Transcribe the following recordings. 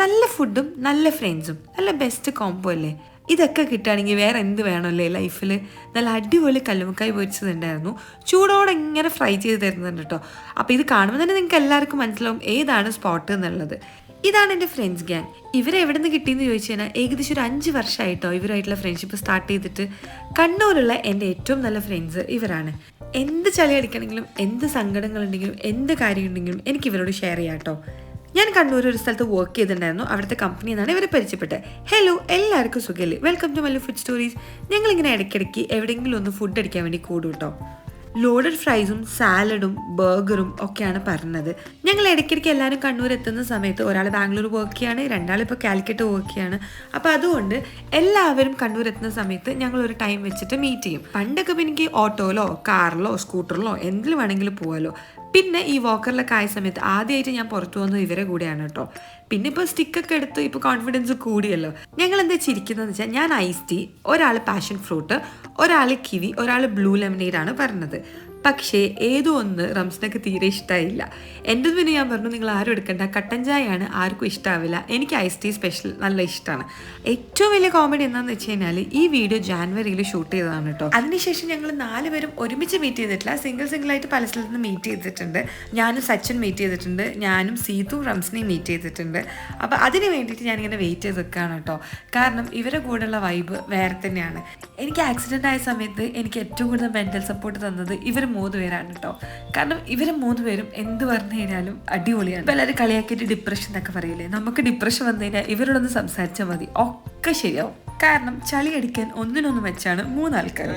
നല്ല ഫുഡും നല്ല ഫ്രണ്ട്സും നല്ല ബെസ്റ്റ് കോംബോ അല്ലേ? ഇതൊക്കെ കിട്ടുകയാണെങ്കിൽ വേറെ എന്ത് വേണമല്ലേ ലൈഫിൽ. നല്ല അടിപൊളി കല്ലുമ്മക്കായ് പൊരിച്ചതുണ്ടായിരുന്നു, ചൂടോടെ ഇങ്ങനെ ഫ്രൈ ചെയ്ത് തരുന്നുണ്ട് കേട്ടോ. അപ്പോൾ ഇത് കാണുമ്പോൾ തന്നെ നിങ്ങൾക്ക് എല്ലാവർക്കും മനസ്സിലാവും ഏതാണ് സ്പോട്ട് എന്നുള്ളത്. ഇതാണ് എൻ്റെ ഫ്രണ്ട്സ് ഗ്യാങ്. ഇവരെ എവിടെ നിന്ന് കിട്ടിയെന്ന് ചോദിച്ചു കഴിഞ്ഞാൽ ഏകദേശം ഒരു 5 വർഷമായിട്ടോ ഇവരായിട്ടുള്ള ഫ്രണ്ട്ഷിപ്പ് സ്റ്റാർട്ട് ചെയ്തിട്ട്. കണ്ണൂരുള്ള എൻ്റെ ഏറ്റവും നല്ല ഫ്രണ്ട്സ് ഇവരാണ്. എന്ത് ചളി അടിക്കണമെങ്കിലും, എന്ത് സങ്കടങ്ങളുണ്ടെങ്കിലും, എന്ത് കാര്യമുണ്ടെങ്കിലും എനിക്ക് ഇവരോട് ഷെയർ ചെയ്യാം കേട്ടോ. ഞാൻ കണ്ണൂർ ഒരു സ്ഥലത്ത് വർക്ക് ചെയ്തിട്ടുണ്ടായിരുന്നു. അവിടുത്തെ കമ്പനി എന്നാണ് ഇവരെ പരിചയപ്പെട്ടത്. ഹലോ, എല്ലാവർക്കും സുഖല്ലേ? Welcome to Mallu food stories. ഞങ്ങളിങ്ങനെ ഇടയ്ക്കിടയ്ക്ക് എവിടെയെങ്കിലും ഒന്ന് ഫുഡ് അടിക്കാൻ വേണ്ടി കൂടും കേട്ടോ. ലോഡഡ് ഫ്രൈസും സാലഡും ബർഗറും ഒക്കെയാണ് പറഞ്ഞത്. ഞങ്ങൾ ഇടയ്ക്കിടയ്ക്ക് എല്ലാവരും കണ്ണൂർ എത്തുന്ന സമയത്ത് ഒരാൾ ബാംഗ്ലൂർ വർക്ക് ചെയ്യാണ്, 2 ഇപ്പോൾ കാലിക്കറ്റ് വർക്ക് ചെയ്യാണ്. അപ്പോൾ അതുകൊണ്ട് എല്ലാവരും കണ്ണൂർ എത്തുന്ന സമയത്ത് ഞങ്ങൾ ഒരു ടൈം വെച്ചിട്ട് മീറ്റ് ചെയ്യും. പണ്ടൊക്കെ എനിക്ക് ഓട്ടോയിലോ കാറിലോ സ്കൂട്ടറിലോ എന്തിലും വേണമെങ്കിലും പോകാമല്ലോ. പിന്നെ ഈ വോക്കറിലൊക്കെ ആയ സമയത്ത് ആദ്യമായിട്ട് ഞാൻ പുറത്തു പോകുന്നത് ഇവരെ കൂടെയാണ് കേട്ടോ. പിന്നെ ഇപ്പോൾ സ്റ്റിക്കൊക്കെ എടുത്ത് ഇപ്പോൾ കോൺഫിഡൻസ് കൂടിയല്ലോ. ഞങ്ങൾ എന്താ ചിരിക്കുന്നതെന്ന് വെച്ചാൽ, ഞാൻ ഐസ് ടീ, ഒരാൾ പാഷൻ ഫ്രൂട്ട്, ഒരാൾ കിവി, ഒരാൾ ബ്ലൂ ലെമനേഡ് ആണ് പറഞ്ഞത്. പക്ഷേ ഏതോ ഒന്ന് റംസിനൊക്കെ തീരെ ഇഷ്ടമായില്ല. എൻ്റെ പിന്നെ ഞാൻ പറഞ്ഞു, നിങ്ങൾ ആരും എടുക്കണ്ട, കട്ടൻ ചായയാണ്, ആർക്കും ഇഷ്ടമാവില്ല, എനിക്ക് ഐസ് ടീ സ്പെഷ്യൽ നല്ല ഇഷ്ടമാണ്. ഏറ്റവും വലിയ കോമഡി എന്താണെന്ന് വെച്ച് കഴിഞ്ഞാൽ ഈ വീഡിയോ ജാനുവരിയിൽ ഷൂട്ട് ചെയ്തതാണ് കേട്ടോ. അതിനുശേഷം ഞങ്ങൾ 4 പേരും ഒരുമിച്ച് മീറ്റ് ചെയ്തിട്ടില്ല, സിംഗിളായിട്ട് പല സ്ഥലത്ത് നിന്ന് മീറ്റ് ചെയ്തിട്ടുണ്ട്. ഞാനും സച്ചിൻ മീറ്റ് ചെയ്തിട്ടുണ്ട്, ഞാനും സീതു റംസിനെയും മീറ്റ് ചെയ്തിട്ടുണ്ട്. അപ്പോൾ അതിന് വേണ്ടിയിട്ട് ഞാനിങ്ങനെ വെയിറ്റ് ചെയ്ത് നിൽക്കുകയാണ് കേട്ടോ. കാരണം ഇവരെ കൂടെയുള്ള വൈബ് വേറെ തന്നെയാണ്. എനിക്ക് ആക്സിഡൻ്റ് ആയ സമയത്ത് എനിക്ക് ഏറ്റവും കൂടുതൽ മെൻ്റൽ സപ്പോർട്ട് തന്നത് ഇവർ 3 പേരാണ് കേട്ടോ. കാരണം ഇവർ 3 പേരും എന്ത് പറഞ്ഞു കഴിഞ്ഞാലും അടിപൊളിയാണ്. ഇപ്പോൾ എല്ലാവരും കളിയാക്കിയിട്ട് ഡിപ്രഷൻ എന്നൊക്കെ പറയില്ലേ, നമുക്ക് ഡിപ്രഷൻ വന്നു കഴിഞ്ഞാൽ ഇവരോടൊന്ന് സംസാരിച്ചാൽ മതി, ഒക്കെ ശരിയാവും. കാരണം ചളി അടിക്കാൻ ഒന്നിനൊന്ന് വെച്ചാണ് 3 ആൾക്കാർ.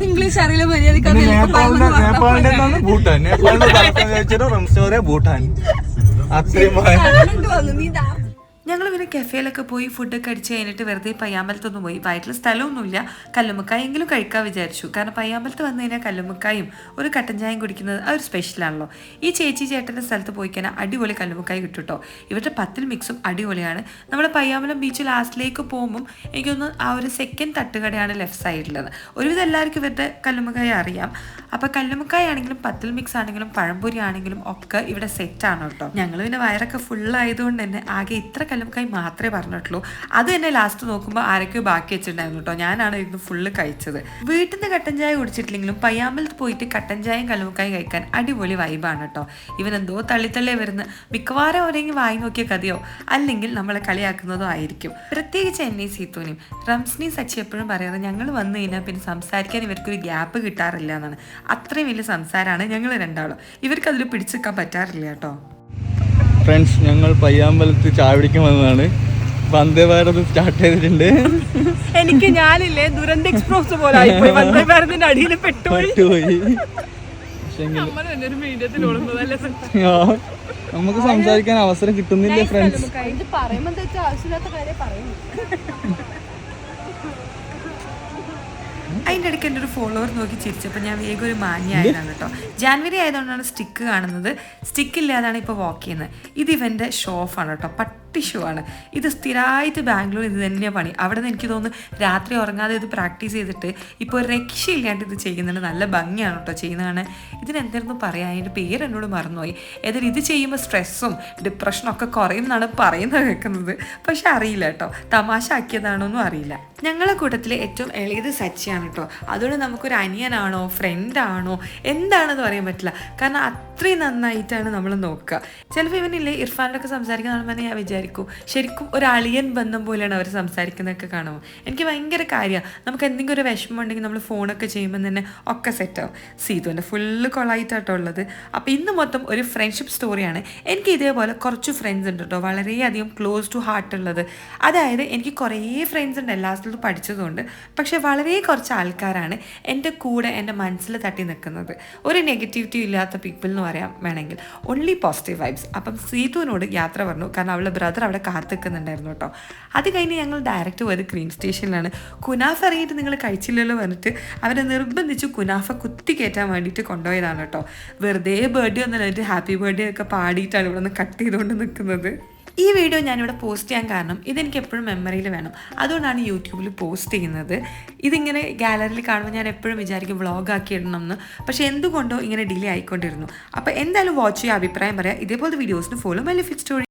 ഇംഗ്ലീഷ് അറിയില്ല മര്യാദ. ഞങ്ങൾ പിന്നെ കഫേയിലൊക്കെ പോയി ഫുഡൊക്കെ അടിച്ച് കഴിഞ്ഞിട്ട് വെറുതെ പയ്യാമ്പലത്തൊന്ന് പോയി. വയറ്റിൽ സ്ഥലമൊന്നുമില്ല, കല്ലുമ്മക്കായെങ്കിലും കഴിക്കാൻ വിചാരിച്ചു. കാരണം പയ്യാമ്പലത്ത് വന്നു കഴിഞ്ഞാൽ കല്ലുമ്മക്കായും ഒരു കട്ടൻ ചായയും കുടിക്കുന്നത് ആ ഒരു സ്പെഷ്യലാണല്ലോ. ഈ ചേട്ടൻ്റെ സ്ഥലത്ത് പോയി കഴിഞ്ഞാൽ അടിപൊളി കല്ലുമ്മക്കായ കിട്ടും കേട്ടോ. ഇവരുടെ 10 മിക്സും അടിപൊളിയാണ്. നമ്മുടെ പയ്യാമ്പലം ബീച്ച് ലാസ്റ്റിലേക്ക് പോകുമ്പം എനിക്കൊന്ന് ആ ഒരു സെക്കൻഡ് തട്ടുകടയാണ് ലെഫ്റ്റ് സൈഡിലുള്ളത്. ഒരുവിധം എല്ലാവർക്കും ഇവരുടെ കല്ലുമ്മക്കായ അറിയാം. അപ്പോൾ കല്ലുമ്മക്കായ ആണെങ്കിലും 10 മിക്സ് ആണെങ്കിലും പഴംപൊരി ആണെങ്കിലും ഒക്കെ ഇവിടെ സെറ്റാണ് കേട്ടോ. ഞങ്ങൾ പിന്നെ വയറൊക്കെ ഫുള്ളായതുകൊണ്ട് തന്നെ ആകെ ഇത്ര കല്ലുമ്മക്കായ മാത്രമേ പറഞ്ഞിട്ടുള്ളൂ. അത് തന്നെ ലാസ്റ്റ് നോക്കുമ്പോൾ ആരൊക്കെയോ ബാക്കി വെച്ചിട്ടുണ്ടായിരുന്നു കേട്ടോ. ഞാനാണ് ഇന്ന് ഫുള്ള് കഴിച്ചത്. വീട്ടിൽ നിന്ന് കട്ടൻ ചായ കുടിച്ചിട്ടില്ലെങ്കിലും പയ്യാമ്പലത്ത് പോയിട്ട് കട്ടൻ ചായയും കല്ലുമ്മക്കായും കഴിക്കാൻ അടിപൊളി വൈബാണ് കേട്ടോ. ഇവനെന്തോ തള്ളിത്തള്ളേ വരുന്ന മിക്കവാറും അവരെങ്കിൽ വായി നോക്കിയ കഥയോ അല്ലെങ്കിൽ നമ്മളെ കളിയാക്കുന്നതോ ആയിരിക്കും. പ്രത്യേകിച്ച് എന്നെ സീത്തുവിനെയും റംസിനെയും സച്ചി എപ്പോഴും പറയാറ്, ഞങ്ങൾ വന്നു കഴിഞ്ഞാൽ പിന്നെ സംസാരിക്കാൻ ഇവർക്കൊരു ഗ്യാപ്പ് കിട്ടാറില്ല എന്നാണ്. അത്രയും വലിയ സംസാരമാണ് ഞങ്ങൾ രണ്ടാളും. ഇവർക്ക് അതിൽ പിടിച്ചെടുക്കാൻ പറ്റാറില്ല കേട്ടോ. ഫ്രണ്ട്സ്, ഞങ്ങൾ പയ്യാമ്പലത്ത് ചായ പിടിക്കാൻ വന്നതാണ്. വന്ദേ ഭാരത് സ്റ്റാർട്ട് ചെയ്തിട്ടുണ്ട്. എനിക്ക് ഞാനില്ലേ ദുരന്ത എക്സ്പ്രസ് പോലെ വന്ദേ ഭാരതിന്റെ അടിയിൽ പെട്ടുപോയി. നമുക്ക് സംസാരിക്കാൻ അവസരം കിട്ടുന്നില്ല ഫ്രണ്ട്സ്. അതിൻ്റെ ഇടയ്ക്ക് എൻ്റെ ഒരു ഫോളോവർ നോക്കി ചിരിച്ചപ്പോൾ ഞാൻ വേഗം ഒരു മാന്യമായതാണ് കേട്ടോ. ജാനുവരി ആയതുകൊണ്ടാണ് സ്റ്റിക്ക് കാണുന്നത്. സ്റ്റിക്കില്ലാതാണ് ഇപ്പോൾ വാക്ക് ചെയ്യുന്നത്. ഇത് ഇവൻ്റെ ഷോ ഓഫാണ് കേട്ടോ. ഷോ ആണ് ഇത്. സ്ഥിരമായിട്ട് ബാംഗ്ലൂർ ഇത് തന്നെയാണ് പണി. അവിടെ നിന്ന് എനിക്ക് തോന്നുന്നു രാത്രി ഉറങ്ങാതെ ഇത് പ്രാക്ടീസ് ചെയ്തിട്ട് ഇപ്പോൾ ഒരു രക്ഷയില്ലാണ്ട് ഇത് ചെയ്യുന്നുണ്ട്. നല്ല ഭംഗിയാണ് കേട്ടോ ചെയ്യുന്നതാണ്. ഇതിനെന്തായിരുന്നു പറയാൻ, അതിൻ്റെ പേര് എന്നോട് മറന്നുപോയി. ഏതായാലും ഇത് ചെയ്യുമ്പോൾ സ്ട്രെസ്സും ഡിപ്രഷനും ഒക്കെ കുറയുമെന്നാണ് പറയുന്നത് കേൾക്കുന്നത്. പക്ഷെ അറിയില്ല കേട്ടോ, തമാശ ആക്കിയതാണോന്നും അറിയില്ല. ഞങ്ങളുടെ കൂട്ടത്തിൽ ഏറ്റവും ഇളയത് സച്ചിയാണ് കേട്ടോ. അതുകൊണ്ട് നമുക്കൊരു അനിയനാണോ ഫ്രണ്ടാണോ എന്താണെന്ന് പറയാൻ പറ്റില്ല. കാരണം അത്രയും നന്നായിട്ടാണ് നമ്മൾ നോക്കുക. ചിലപ്പോൾ ഇവനില്ലേ ഇർഫാനിലൊക്കെ സംസാരിക്കുന്ന കാണുമ്പോൾ ഞാൻ വിചാരിക്കും ശരിക്കും ഒരു അളിയൻ ബന്ധം പോലെയാണ് അവർ സംസാരിക്കുന്നതൊക്കെ കാണുമ്പോൾ. എനിക്ക് ഭയങ്കര കാര്യമാണ്. നമുക്ക് എന്തെങ്കിലും ഒരു വിഷമം ഉണ്ടെങ്കിൽ നമ്മൾ ഫോണൊക്കെ ചെയ്യുമ്പോൾ തന്നെ ഒക്കെ സെറ്റാവും. സീതുവിൻ്റെ ഫുള്ള് കൊളായിട്ടാട്ടോ ഉള്ളത്. അപ്പോൾ ഇന്ന് മൊത്തം ഒരു ഫ്രണ്ട്ഷിപ്പ് സ്റ്റോറിയാണ്. എനിക്ക് ഇതേപോലെ കുറച്ച് ഫ്രണ്ട്സ് ഉണ്ട് കേട്ടോ, വളരെയധികം ക്ലോസ് ടു ഹാർട്ട് ഉള്ളത്. അതായത് എനിക്ക് കുറേ ഫ്രണ്ട്സ് ഉണ്ട് എല്ലാ സ്ഥലത്തും പഠിച്ചതുകൊണ്ട്. പക്ഷെ വളരെ കുറച്ച് ആൾക്കാരാണ് എൻ്റെ കൂടെ എൻ്റെ മനസ്സിൽ തട്ടി നിൽക്കുന്നത്. ഒരു നെഗറ്റിവിറ്റി ഇല്ലാത്ത പീപ്പിൾ എന്ന് പറയാം വേണമെങ്കിൽ. Only positive vibes. അപ്പം സീതുവിനോട് യാത്ര പറഞ്ഞു. കാരണം അവളുടെ ബ്രദർ അവിടെ കാത്തിക്കുന്നുണ്ടായിരുന്നു കേട്ടോ. അത് കഴിഞ്ഞ് ഞങ്ങൾ ഡയറക്റ്റ് പോയത് ക്രീം സ്റ്റേഷനിലാണ്. കുനാഫ ഇറങ്ങിയിട്ട് നിങ്ങൾ കഴിച്ചില്ലല്ലോ പറഞ്ഞിട്ട് അവരെ നിർബന്ധിച്ച് കുനാഫ കുത്തി കയറ്റാൻ വേണ്ടിയിട്ട് കൊണ്ടുപോയതാണ് കേട്ടോ. വെറുതെ ബർത്ത്ഡേ ഒന്നല്ല, ഹാപ്പി ബർത്ത്ഡേ ഒക്കെ പാടിയിട്ടാണ് ഇവിടെ നിന്ന് കട്ട് ചെയ്തുകൊണ്ട് നിൽക്കുന്നത്. ഈ വീഡിയോ ഞാനിവിടെ പോസ്റ്റ് ചെയ്യാൻ കാരണം ഇതെനിക്ക് എപ്പോഴും മെമ്മറിയിൽ വേണം, അതുകൊണ്ടാണ് യൂട്യൂബിൽ പോസ്റ്റ് ചെയ്യുന്നത്. ഇതിങ്ങനെ ഗാലറിയിൽ കാണുമ്പോൾ ഞാൻ എപ്പോഴും വിചാരിക്കും വ്ളോഗാക്കി ഇടണം എന്ന്, പക്ഷേ എന്തുകൊണ്ടോ ഇങ്ങനെ ഡിലേ ആയിക്കൊണ്ടിരുന്നു. അപ്പോൾ എന്തായാലും വാച്ച് ചെയ്യുക, അഭിപ്രായം പറയാം. ഇതേപോലത്തെ വീഡിയോസിന് ഫോളോ മൈ ലൈഫ് സ്റ്റോറി.